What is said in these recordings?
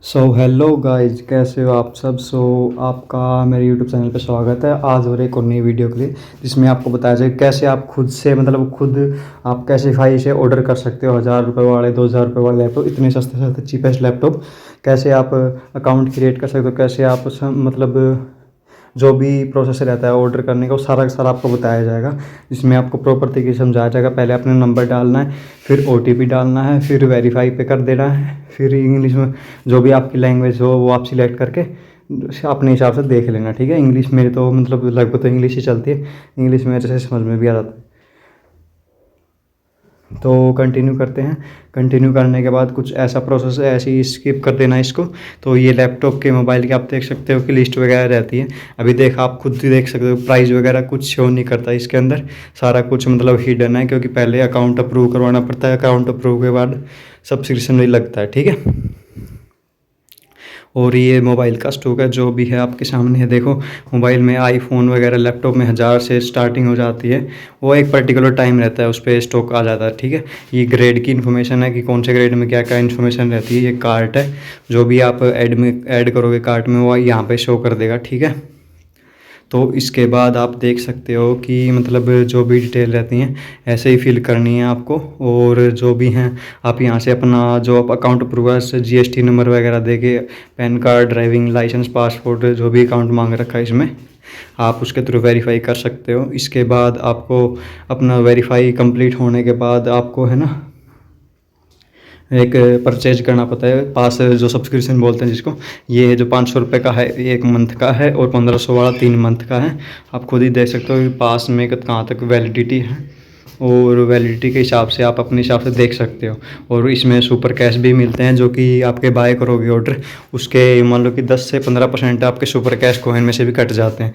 Hello guys, कैसे हो आप सब। आपका मेरे यूट्यूब चैनल पे स्वागत है। आज और एक और नई वीडियो के लिए जिसमें आपको बताया जाए कैसे आप खुद से खुद आप कैसे फाई से ऑर्डर कर सकते हो 1000 रुपये वाले 2000 रुपये वाले लैपटॉप, इतने सस्ते सस्ते चीपेस्ट लैपटॉप। कैसे आप अकाउंट क्रिएट कर सकते हो, कैसे आप जो भी प्रोसेस रहता है ऑर्डर करने का वो सारा का सारा आपको बताया जाएगा। जिसमें आपको प्रॉपर तरीके से समझाया जाएगा। पहले अपने नंबर डालना है, फिर OTP डालना है, फिर वेरीफाई पे कर देना है, फिर इंग्लिश में जो भी आपकी लैंग्वेज हो वो आप सिलेक्ट करके अपने हिसाब से देख लेना। ठीक है, इंग्लिश मेरे तो लगभग तो इंग्लिश ही चलती है, इंग्लिश में अच्छे से समझ में भी आ जाता है। तो कंटिन्यू करते हैं। कंटिन्यू करने के बाद कुछ ऐसा प्रोसेस है, ऐसे ही स्किप कर देना इसको। तो ये लैपटॉप के मोबाइल के आप देख सकते हो कि लिस्ट वगैरह रहती है। अभी आप खुद ही देख सकते हो, प्राइस वगैरह कुछ शो नहीं करता इसके अंदर। सारा कुछ हिडन है, क्योंकि पहले अकाउंट अप्रूव करवाना पड़ता है। अकाउंट अप्रूव के बाद सब्सक्रिप्शन नहीं लगता है। ठीक है, और ये मोबाइल का स्टॉक है जो भी है आपके सामने है। देखो, मोबाइल में आईफोन वगैरह लैपटॉप में 1000 से स्टार्टिंग हो जाती है। वो एक पर्टिकुलर टाइम रहता है, उस पर स्टॉक आ जाता है। ठीक है, ये ग्रेड की इन्फॉर्मेशन है कि कौन से ग्रेड में क्या क्या इन्फॉर्मेशन रहती है। ये कार्ट है, जो भी आप ऐड करोगे कार्ट में वो यहाँ पे शो कर देगा। ठीक है, तो इसके बाद आप देख सकते हो कि जो भी डिटेल रहती हैं ऐसे ही फिल करनी है आपको। और जो भी हैं आप यहाँ से अपना जो आप अकाउंट अप्रूवल से GST नंबर वगैरह दे के PAN card, driving licence, passport, जो भी अकाउंट मांग रखा है इसमें आप उसके थ्रू वेरीफाई कर सकते हो। इसके बाद आपको अपना वेरीफाई कंप्लीट होने के बाद आपको है ना एक परचेज करना पड़ता है पास, जो सब्सक्रिप्शन बोलते हैं जिसको। ये जो 500 रुपये का है ये 1 मंथ का है, और 1500 वाला 3 मंथ का है। आप खुद ही देख सकते हो कि पास में कहाँ तक वैलिडिटी है, और वैलिडिटी के हिसाब से आप अपने हिसाब से देख सकते हो। और इसमें सुपर कैश भी मिलते हैं, जो कि आपके बाय करोगे ऑर्डर उसके मान लो कि 10 से 15% आपके सुपर कैश कॉइन में से भी कट जाते हैं।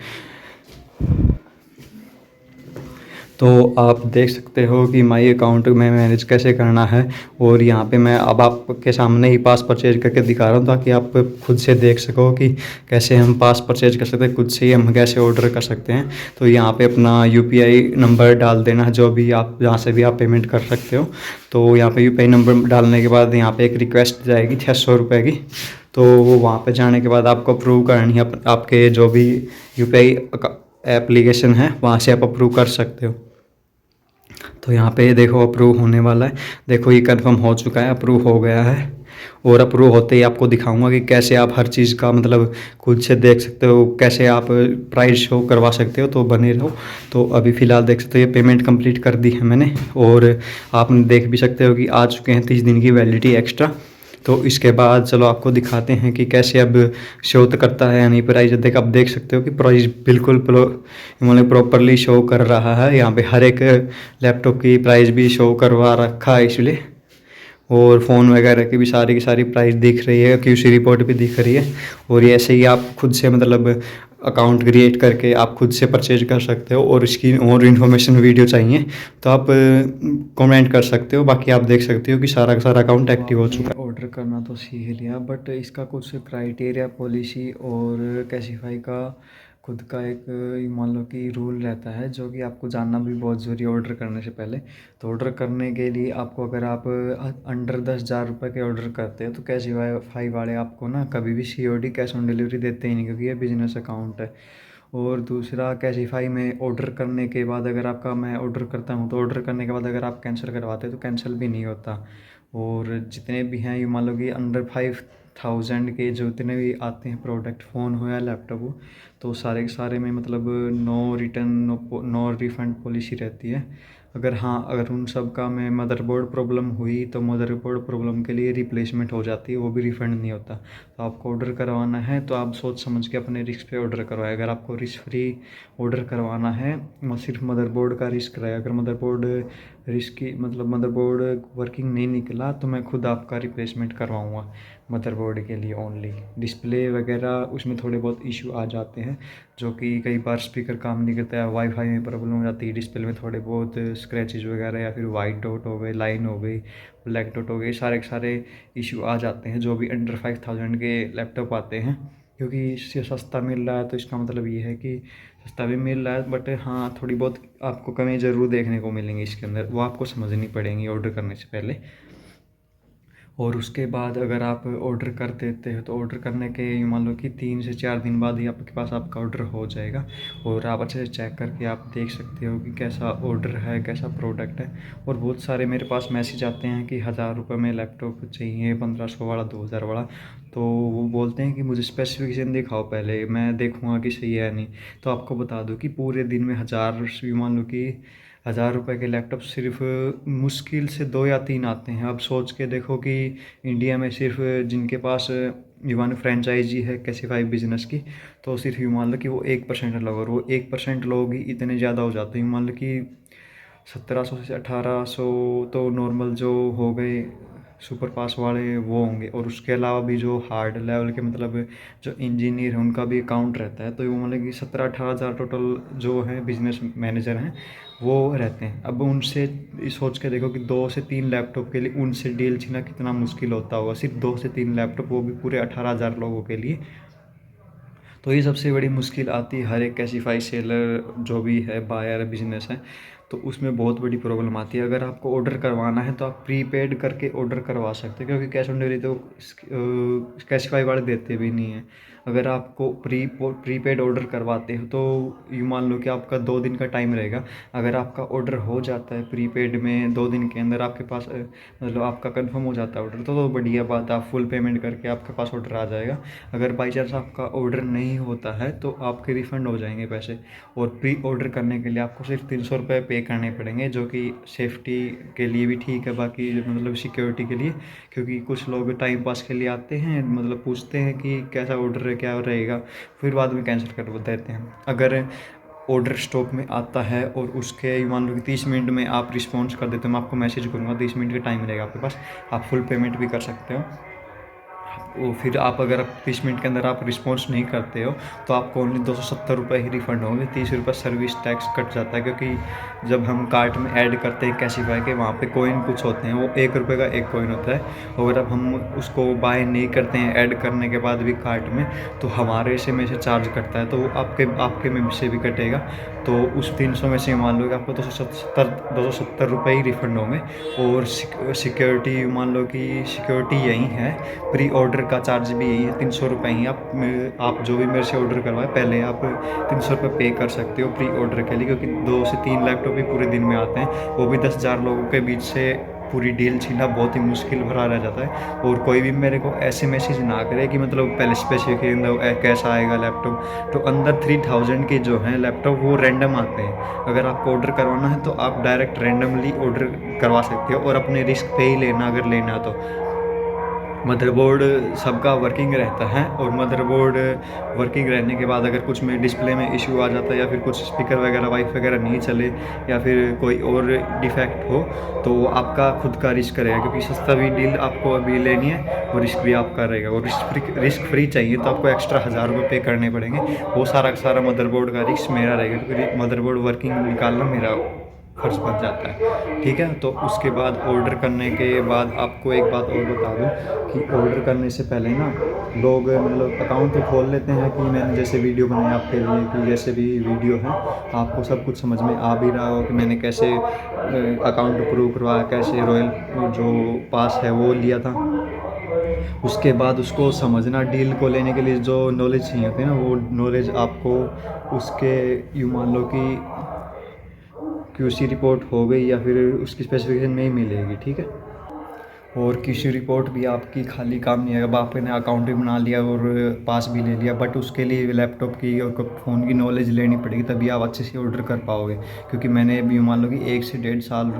तो आप देख सकते हो कि माई अकाउंट में मैनेज कैसे करना है। और यहाँ पे मैं अब आपके सामने ही पास परचेज करके दिखा रहा हूँ, ताकि आप खुद से देख सको कि कैसे हम पास परचेज कर सकते हैं, खुद से ही हम कैसे ऑर्डर कर सकते हैं। तो यहाँ पे अपना UPI नंबर डाल देना, जो भी आप जहाँ से भी आप पेमेंट कर सकते हो। तो यहाँ पे UPI नंबर डालने के बाद यहाँ पे एक रिक्वेस्ट जाएगी 600 रुपये की। तो वो वहाँ पे जाने के बाद आपको अप्रूव करनी है आपके जो भी UPI एप्लीकेशन है, वहाँ से आप अप्रूव कर सकते हो। तो यहाँ पे देखो अप्रूव होने वाला है। देखो ये कंफर्म हो चुका है, अप्रूव हो गया है। और अप्रूव होते ही आपको दिखाऊंगा कि कैसे आप हर चीज़ का खुद से देख सकते हो, कैसे आप प्राइस शो करवा सकते हो। तो बने रहो। तो अभी फ़िलहाल देख सकते हो ये पेमेंट कंप्लीट कर दी है मैंने। और आप देख भी सकते हो कि आ चुके हैं 30 दिन की वैलिडिटी एक्स्ट्रा। तो इसके बाद चलो आपको दिखाते हैं कि कैसे अब शो तो करता है यानी प्राइस। अब देख सकते हो कि प्राइस बिल्कुल प्रॉपरली शो कर रहा है। यहाँ पे हर एक लैपटॉप की प्राइस भी शो करवा रखा है इसलिए। और फ़ोन वगैरह की भी सारी की सारी प्राइस दिख रही है, QC रिपोर्ट भी दिख रही है। और ये ऐसे ही आप खुद से अकाउंट क्रिएट करके आप खुद से परचेज कर सकते हो। और इसकी और इन्फॉर्मेशन वीडियो चाहिए तो आप कमेंट कर सकते हो। बाकी आप देख सकते हो कि सारा का सारा अकाउंट एक्टिव हो चुका है। ऑर्डर करना तो सीख लिया, बट इसका कुछ क्राइटेरिया, पॉलिसी और कैशिफाई का खुद का एक मान लो कि रूल रहता है, जो कि आपको जानना भी बहुत ज़रूरी है ऑर्डर करने से पहले। तो ऑर्डर करने के लिए आपको, अगर आप अंडर 10,000 रुपये के ऑर्डर करते हैं तो कैशिफाई वाले आपको ना कभी भी COD कैश ऑन डिलीवरी देते ही नहीं, क्योंकि ये बिजनेस अकाउंट है। और दूसरा, कैशिफाई में ऑर्डर करने के बाद अगर आपका, मैं ऑर्डर करता हूँ तो ऑर्डर करने के बाद अगर आप कैंसिल करवाते हैं तो कैंसिल भी नहीं होता। और जितने भी हैं ये मान लो कि अंडर 5000 के जो जितने भी आते हैं प्रोडक्ट, फ़ोन हो या लैपटॉप हो, तो सारे के सारे में no return no refund policy रहती है। अगर उन सब का में मदरबोर्ड प्रॉब्लम हुई तो मदरबोर्ड प्रॉब्लम के लिए रिप्लेसमेंट हो जाती है, वो भी रिफ़ंड नहीं होता। तो आपको ऑर्डर करवाना है तो आप सोच समझ के अपने रिस्क पे ऑर्डर करवाएं। अगर आपको रिस्क फ्री ऑर्डर करवाना है, सिर्फ मदरबोर्ड का रिस्क रहे। अगर मदरबोर्ड रिस्क मदरबोर्ड वर्किंग नहीं निकला तो मैं खुद आपका रिप्लेसमेंट करवाऊँगा मदरबोर्ड के लिए ओनली। डिस्प्ले वगैरह उसमें थोड़े बहुत इशू आ जाते हैं, जो कि कई बार स्पीकर काम नहीं करता है, वाईफाई में प्रॉब्लम हो जाती है, डिस्प्ले में थोड़े बहुत स्क्रैचेज वगैरह, या फिर वाइट डॉट हो गए, लाइन हो गई, ब्लैक डॉट हो गए, सारे के सारे इशू आ जाते हैं जो भी अंडर 5000 के लैपटॉप आते हैं। क्योंकि इससे सस्ता मिल रहा है तो इसका मतलब ये है कि सस्ता भी मिल रहा है, बट हाँ थोड़ी बहुत आपको कमी ज़रूर देखने को मिलेंगी इसके अंदर, वो आपको समझनी पड़ेंगी ऑर्डर करने से पहले। और उसके बाद अगर आप ऑर्डर कर देते हो तो ऑर्डर करने के मान लो कि 3 से 4 दिन बाद ही आपके पास आपका ऑर्डर हो जाएगा। और आप अच्छे से चेक करके आप देख सकते हो कि कैसा ऑर्डर है, कैसा प्रोडक्ट है। और बहुत सारे मेरे पास मैसेज आते हैं कि 1000 रुपये में लैपटॉप चाहिए, 1500 वाला, 2000 वाला। तो वो बोलते हैं कि मुझे स्पेसिफिकेशन दिखाओ पहले, मैं देखूँगा कि सही है नहीं। तो आपको बता दूँ कि पूरे दिन में 1000, मान लो कि 1000 रुपये के लैपटॉप सिर्फ मुश्किल से 2 या 3 आते हैं। अब सोच के देखो कि इंडिया में सिर्फ जिनके पास ये मान फ्रेंचाइजी है कैसीफाई बिजनेस की, तो सिर्फ ये मान लो कि वो 1% लोग, और वो 1% लोग ही इतने ज़्यादा हो जाते हैं। मान लो कि 1700 से 1800 तो नॉर्मल जो हो गए सुपर पास वाले वो होंगे, और उसके अलावा भी जो हार्ड लेवल के मतलब जो इंजीनियर हैं उनका भी अकाउंट रहता है। तो वो मतलब कि 17-18 हज़ार टोटल जो है बिजनेस मैनेजर हैं वो रहते हैं। अब उनसे सोच के देखो कि 2 से 3 लैपटॉप के लिए उनसे डील छीना कितना मुश्किल होता होगा, सिर्फ 2 से 3 लैपटॉप, वो भी पूरे 18 हज़ार लोगों के लिए। तो ये सबसे बड़ी मुश्किल आती है हर एक कैसीफाई सेलर जो भी है, बायर बिजनेस है, तो उसमें बहुत बड़ी प्रॉब्लम आती है। अगर आपको ऑर्डर करवाना है तो आप प्रीपेड करके ऑर्डर करवा सकते हैं, क्योंकि कैश ऑन डिलीवरी तो कैसीफाई वाले देते भी नहीं हैं। अगर आपको प्रीपेड ऑर्डर करवाते हो तो यूँ मान लो कि आपका 2 दिन का टाइम रहेगा। अगर आपका ऑर्डर हो जाता है प्रीपेड में 2 दिन के अंदर आपके पास मतलब आपका कंफर्म हो जाता है ऑर्डर, तो बढ़िया बात है, आप फुल पेमेंट करके आपके पास ऑर्डर आ जाएगा। अगर बाई चांस आपका ऑर्डर नहीं होता है तो आपके रिफ़ंड हो जाएंगे पैसे। और प्री ऑर्डर करने के लिए आपको सिर्फ 300 रुपये पे करने पड़ेंगे, जो कि सेफ्टी के लिए भी ठीक है, बाकी मतलब सिक्योरिटी के लिए। क्योंकि कुछ लोग टाइम पास के लिए आते हैं, मतलब पूछते हैं कि कैसा ऑर्डर है, क्या रहेगा, फिर बाद में कैंसिल कर देते हैं। अगर ऑर्डर स्टॉक में आता है और उसके मान लो कि 30 मिनट में आप रिस्पॉन्स कर देते हो, मैं आपको मैसेज करूँगा, 30 मिनट का टाइम मिलेगा आपके पास, आप फुल पेमेंट भी कर सकते हो। वो फिर आप अगर 30 मिनट के अंदर आप रिस्पॉन्स नहीं करते हो तो आपको ओनली 270 रुपये ही रिफ़ंड होंगे, 30 रुपये सर्विस टैक्स कट जाता है। क्योंकि जब हम कार्ट में ऐड करते हैं कैसीफाई के, वहाँ पे कॉइन कुछ होते हैं, वो 1 रुपये का एक कॉइन होता है। और अब हम उसको बाय नहीं करते हैं ऐड करने के बाद भी कार्ट में, तो हमारे से में से चार्ज कटता है, तो वो आपके में से भी कटेगा। तो उस 300 में से मान लो कि आपको 270 रुपये ही रिफ़ंड होंगे। और सिक्योरिटी मान लो कि सिक्योरिटी यही है, प्री ऑर्डर का चार्ज भी यही है, 300 रुपये ही। आप जो भी मेरे से ऑर्डर करवाए पहले आप 300 रुपये पे कर सकते हो प्री ऑर्डर के लिए, क्योंकि 2 से 3 लैपटॉप भी पूरे दिन में आते हैं, वो भी 10,000 लोगों के बीच से पूरी डील छीनना बहुत ही मुश्किल भरा रह जाता है। और कोई भी मेरे को ऐसे मैसेज ना करे कि मतलब पहले स्पेसिफिकेशन दो कैसा आएगा लैपटॉप। तो अंदर 3000 के जो हैं लैपटॉप वो रैंडम आते हैं। अगर आपको ऑर्डर करवाना है तो आप डायरेक्ट रैंडमली ऑर्डर करवा सकते हो, और अपने रिस्क पे ही लेना अगर लेना तो। मदरबोर्ड सबका वर्किंग रहता है, और मदरबोर्ड वर्किंग रहने के बाद अगर कुछ में डिस्प्ले में इशू आ जाता है, या फिर कुछ स्पीकर वगैरह वाइफ वगैरह नहीं चले, या फिर कोई और डिफेक्ट हो, तो आपका खुद का रिस्क रहेगा। क्योंकि सस्ता भी डील आपको अभी लेनी है और रिस्क भी आपका रहेगा। और रिस्क फ्री चाहिए तो आपको एक्स्ट्रा 1000 रुपये पे करने पड़ेंगे। वो सारा का सारा मदरबोर्ड का रिस्क मेरा रहेगा, क्योंकि मदरबोर्ड वर्किंग निकालना मेरा फर्ज बन जाता है। ठीक है, तो उसके बाद ऑर्डर करने के बाद आपको एक बात और बता दूं कि ऑर्डर करने से पहले ना लोग मतलब अकाउंट तो खोल लेते हैं कि मैंने जैसे वीडियो बनाई आपके लिए, कि जैसे भी वीडियो है आपको सब कुछ समझ में आ भी रहा हो कि मैंने कैसे अकाउंट प्रूव करवाया, कैसे रॉयल जो पास है वो लिया था। उसके बाद उसको समझना, डील को लेने के लिए जो नॉलेज चाहिए होती है ना, वो नॉलेज आपको उसके यूँ मान लो कि क्यूसी रिपोर्ट हो गई या फिर उसकी स्पेसिफिकेशन में ही मिलेगी। ठीक है, और किसी रिपोर्ट भी आपकी खाली काम नहीं है। अब आपने अकाउंट भी बना लिया और पास भी ले लिया, बट उसके लिए लैपटॉप की और फ़ोन की नॉलेज लेनी पड़ेगी, तभी आप अच्छे से ऑर्डर कर पाओगे। क्योंकि मैंने अभी मान लो कि 1 से 1.5 साल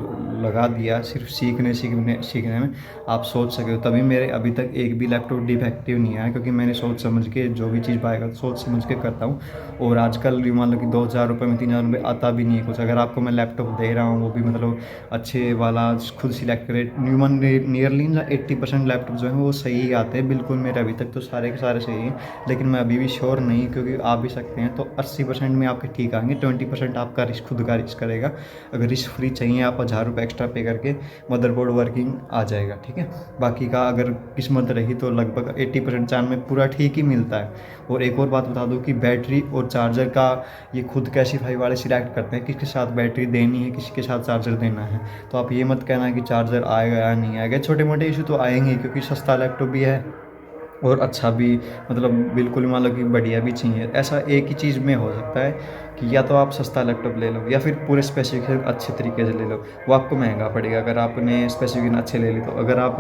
लगा दिया सिर्फ सीखने में। आप सोच सके हो, तभी मेरे अभी तक एक भी लैपटॉप डिफेक्टिव नहीं आया, क्योंकि मैंने सोच समझ के जो भी चीज़ पाएगा सोच समझ के करता हूँ। और आजकल मान लो कि 2,000 रुपये में 3,000 रुपये आता भी नहीं है कुछ। अगर आपको मैं लैपटॉप दे रहा हूँ वो भी मतलब अच्छे वाला खुद सिलेक्ट करे, न्यूमन नियरली 80% लैपटॉप जो हैं वो सही आते हैं बिल्कुल। मेरे अभी तक तो सारे के सारे सही हैं, लेकिन मैं अभी भी श्योर नहीं, क्योंकि आ भी सकते हैं। तो 80% में आपके ठीक आएंगे, 20% आपका रिस्क खुद का रिस्क करेगा। अगर रिस्क फ्री चाहिए आप 1000 रुपये एक्स्ट्रा पे करके मदरबोर्ड वर्किंग आ जाएगा। ठीक है, बाकी का अगर किस्मत रही तो लगभग 80% चांस में पूरा ठीक ही मिलता है। और एक और बात बता दूं कि बैटरी और चार्जर का ये खुद कैसीफाई वाले सिलेक्ट करते हैं किसके साथ बैटरी देनी है, किसके साथ चार्जर देना है। तो आप ये मत कहना कि चार्जर आएगा या नहीं आएगा, छोटी छोटे मोटे इशू तो आएंगे ही, क्योंकि सस्ता लैपटॉप भी है और अच्छा भी, मतलब बिल्कुल मतलब कि बढ़िया भी चाहिए। ऐसा एक ही चीज़ में हो सकता है कि या तो आप सस्ता लैपटॉप ले लो या फिर पूरे स्पेसिफिकेशन अच्छे तरीके से ले लो, वो आपको महंगा पड़ेगा अगर आपने स्पेसिफिकेशन अच्छे ले ली तो। अगर आप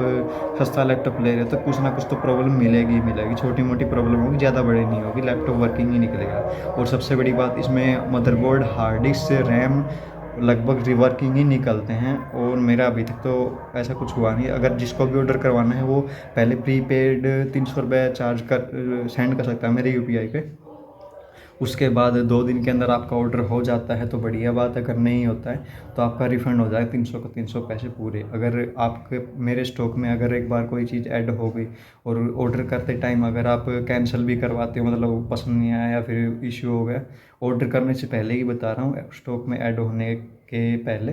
सस्ता लैपटॉप ले रहे हो तो कुछ ना कुछ तो प्रॉब्लम मिलेगी ही मिलेगी, छोटी मोटी प्रॉब्लम होगी, ज़्यादा बड़ी नहीं होगी, लैपटॉप वर्किंग ही निकलेगा। और सबसे बड़ी बात इसमें मदरबोर्ड, हार्ड डिस्क से रैम लगभग रिवर्किंग ही निकलते हैं, और मेरा अभी तक तो ऐसा कुछ हुआ नहीं। अगर जिसको भी ऑर्डर करवाना है वो पहले प्रीपेड 300 रुपये चार्ज कर सेंड कर सकता है मेरे यूपीआई पे। उसके बाद 2 दिन के अंदर आपका ऑर्डर हो जाता है तो बढ़िया बात है, अगर नहीं होता है तो आपका रिफ़ंड हो जाएगा 300 का 300 पैसे पूरे। अगर आपके मेरे स्टॉक में अगर एक बार कोई चीज़ ऐड हो गई और ऑर्डर करते टाइम अगर आप कैंसिल भी करवाते हो, मतलब वो पसंद नहीं आया या फिर इश्यू हो गया, ऑर्डर करने से पहले ही बता रहा हूँ, स्टॉक में ऐड होने के पहले,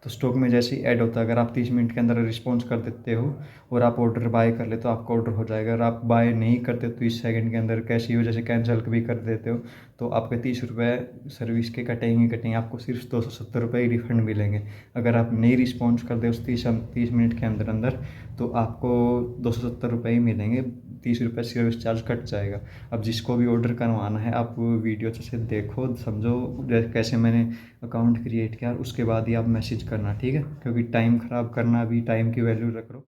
तो स्टॉक में जैसे ही ऐड होता है अगर आप 30 मिनट के अंदर रिस्पॉन्स कर देते हो और आप ऑर्डर बाय कर लेते हो तो आपका ऑर्डर हो जाएगा। अगर आप बाय नहीं करते तो 30 सेकंड के अंदर कैसी वजह से कैंसिल भी कर देते हो तो आपके 30 रुपये सर्विस के कटेंगे कटेंगे, आपको सिर्फ 270 रुपये ही रिफंड मिलेंगे। अगर आप नहीं रिस्पॉन्स करते उस 30 मिनट के अंदर अंदर तो आपको 270 रुपये ही मिलेंगे, 30 रुपये सर्विस चार्ज कट जाएगा। अब जिसको भी ऑर्डर करवाना है आप वीडियो से देखो, समझो कैसे मैंने अकाउंट क्रिएट किया, उसके बाद ही आप मैसेज करना, ठीक है? क्योंकि टाइम ख़राब करना, भी टाइम की वैल्यू रख लो।